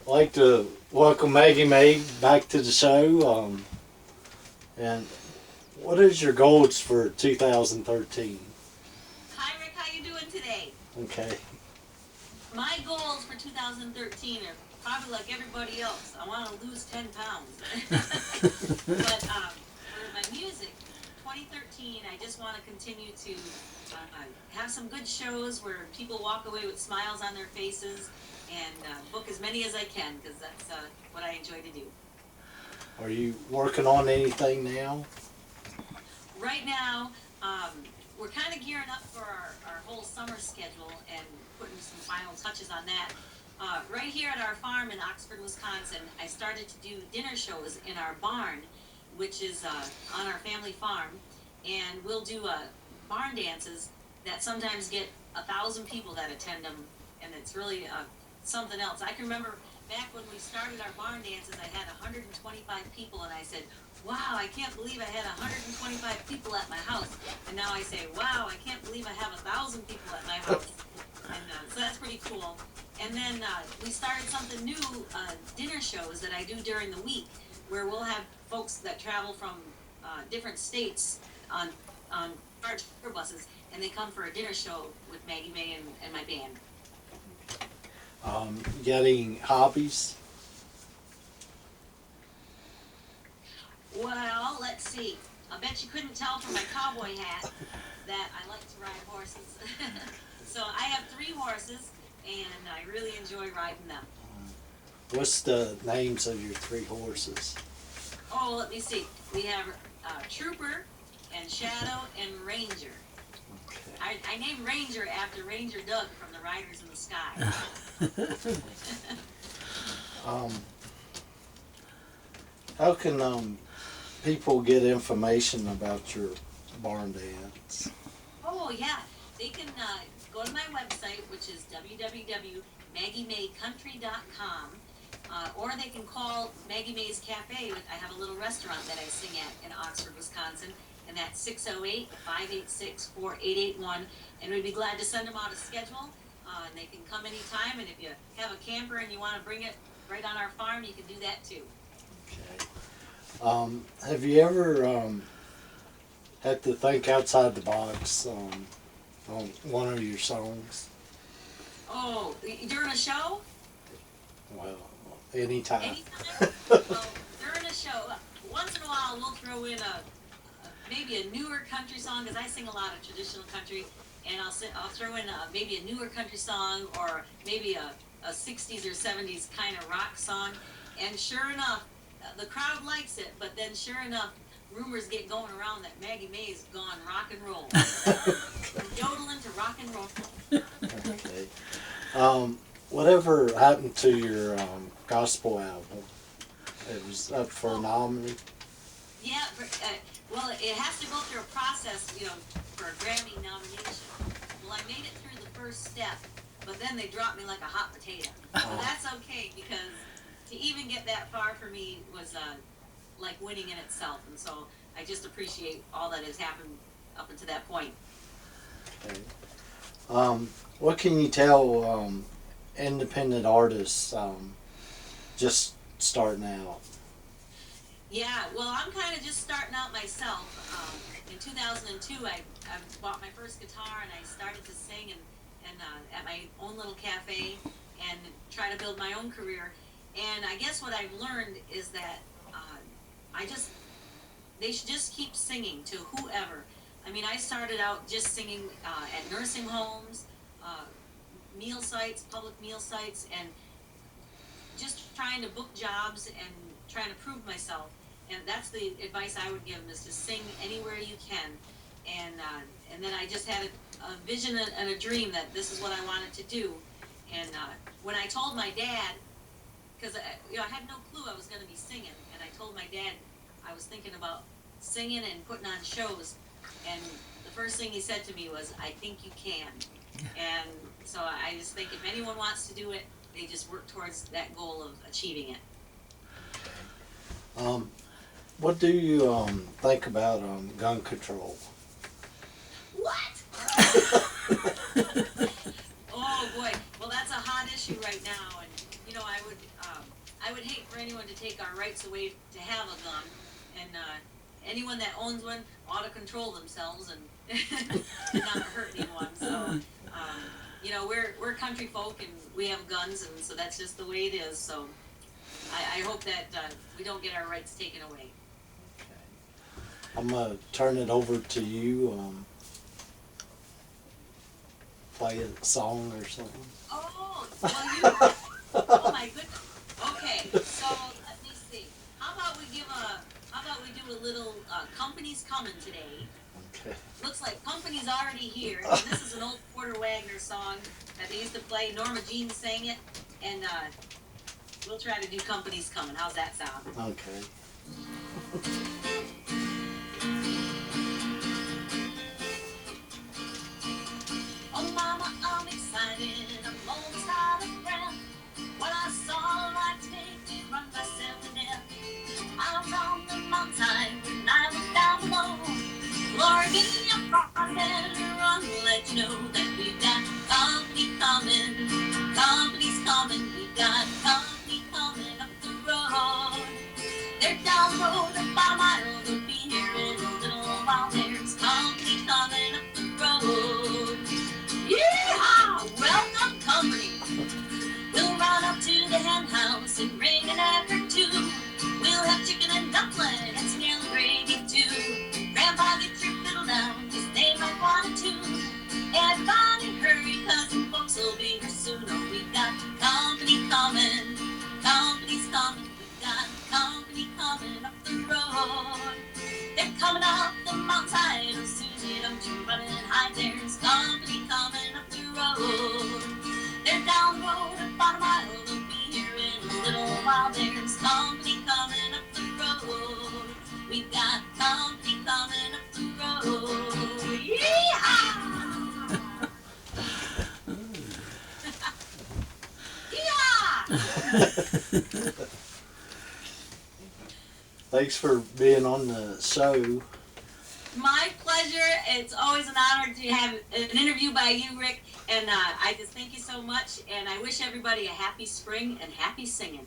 I'd like to welcome Maggie May back to the show. And what is your goals for 2013? Hi Rick, how you doing today? Okay. My goals for 2013 are probably like everybody else. I want to lose 10 pounds. But for my music, 2013, I just want to continue to have some good shows where people walk away with smiles on their faces and book as many as I can because that's what I enjoy to do. Are you working on anything now? Right now, we're kind of gearing up for our whole summer schedule and putting some final touches on that. Right here at our farm in Oxford, Wisconsin, I started to do dinner shows in our barn, which is on our family farm, and we'll do barn dances that sometimes get 1,000 people that attend them, and it's really something else. I can remember back when we started our barn dances, I had 125 people, and I said, wow, I can't believe I had 125 people at my house. And now I say, wow, I can't believe I have 1,000 people at my house. And so that's pretty cool. And then we started something new, dinner shows that I do during the week, where we'll have folks that travel from different states on large tour buses, and they come for a dinner show with Maggie May and my band. Getting hobbies? Well, let's see. I bet you couldn't tell from my cowboy hat that I like to ride horses. So I have 3 horses, and I really enjoy riding them. What's the names of your 3 horses? Oh, let me see. We have Trooper and Shadow and Ranger. Okay. I named Ranger after Ranger Doug from the Riders in the Sky. How can people get information about your barn dance? Oh, yeah. They can go to my website, which is www.maggiemaycountry.com, or they can call Maggie May's Cafe. I have a little restaurant that I sing at in Oxford, Wisconsin, and that's 608-586-4881. And we'd be glad to send them out a schedule, and they can come anytime. And if you have a camper and you want to bring it right on our farm, you can do that too. Okay. Have you ever had to think outside the box on one of your songs? Oh, during a show? Well, anytime. Anytime? Well, during a show, once in a while we'll throw in maybe a newer country song, because I sing a lot of traditional country, and I'll throw in maybe a newer country song, or maybe a 60s or 70s kind of rock song, and sure enough, the crowd likes it, but then sure enough, rumors get going around that Maggie May's gone rock and roll. From yodeling to rock and roll. Okay. Whatever happened to your gospel album? It was up for a nominee. Yeah, well, it has to go through a process, for a Grammy nomination. Well, I made it through the first step, but then they dropped me like a hot potato. But that's okay, because to even get that far for me was like winning in itself, and so I just appreciate all that has happened up until that point. Okay. What can you tell independent artists just starting out? Yeah, well, I'm kind of just starting out myself. In 2002, I bought my first guitar and I started to sing and at my own little cafe and try to build my own career. And I guess what I've learned is that they should just keep singing to whoever. I mean, I started out just singing at nursing homes, meal sites, public meal sites, and just trying to book jobs and trying to prove myself. And that's the advice I would give them, is to sing anywhere you can. And then I just had a vision and a dream that this is what I wanted to do. And when I told my dad, because I had no clue I was going to be singing, and I told my dad I was thinking about singing and putting on shows, and the first thing he said to me was, "I think you can." And so I just think if anyone wants to do it, they just work towards that goal of achieving it. What do you think about gun control? What? Oh boy, well that's a hot issue right now, and I would I would hate for anyone to take our rights away to have a gun, and anyone that owns one ought to control themselves and not hurt anyone. So, you know, we're country folk and we have guns, and so that's just the way it is. So, I hope that we don't get our rights taken away. I'm gonna turn it over to you. Play a song or something. Oh, well, oh my goodness. Okay, so let me see. How about we do a little Company's Coming today? Okay. Looks like Company's already here. And this is an old Porter Wagner song that they used to play. Norma Jean sang it, and we'll try to do Company's Coming. How's that sound? Okay. Oh, Mama, I'm excited. I'm almost out of breath. When I saw light take me run myself to death. I was on the mountainside when I looked down below. Lord, give me a prophet and run, let you know that we've got company coming. Company's coming. We've got company coming up the road. They're down the road about a mile. They'll be here in a little while. There's company coming up the road. Yeehaw! Welcome, company. We'll run up to the hen house and bring an egg or two. We'll have chicken and dumpling and snail and gravy too. Grandpa, get your fiddle down, 'cause they might want it too. Everybody hurry, 'cause the folks will be here soon. Oh, we've got company coming. Company's coming. We've got company coming up the road. They're coming up the mountainside. Oh, Susie, don't you run and hide. There's company coming up the road. They're down the road about a mile. They'll be here in a little while. There's company coming up the road. We've got company coming up the road. Yeehaw! Yeehaw! Thanks for being on the show. My pleasure. It's always an honor to have an interview by you, Rick. And I just thank you so much. And I wish everybody a happy spring and happy singing.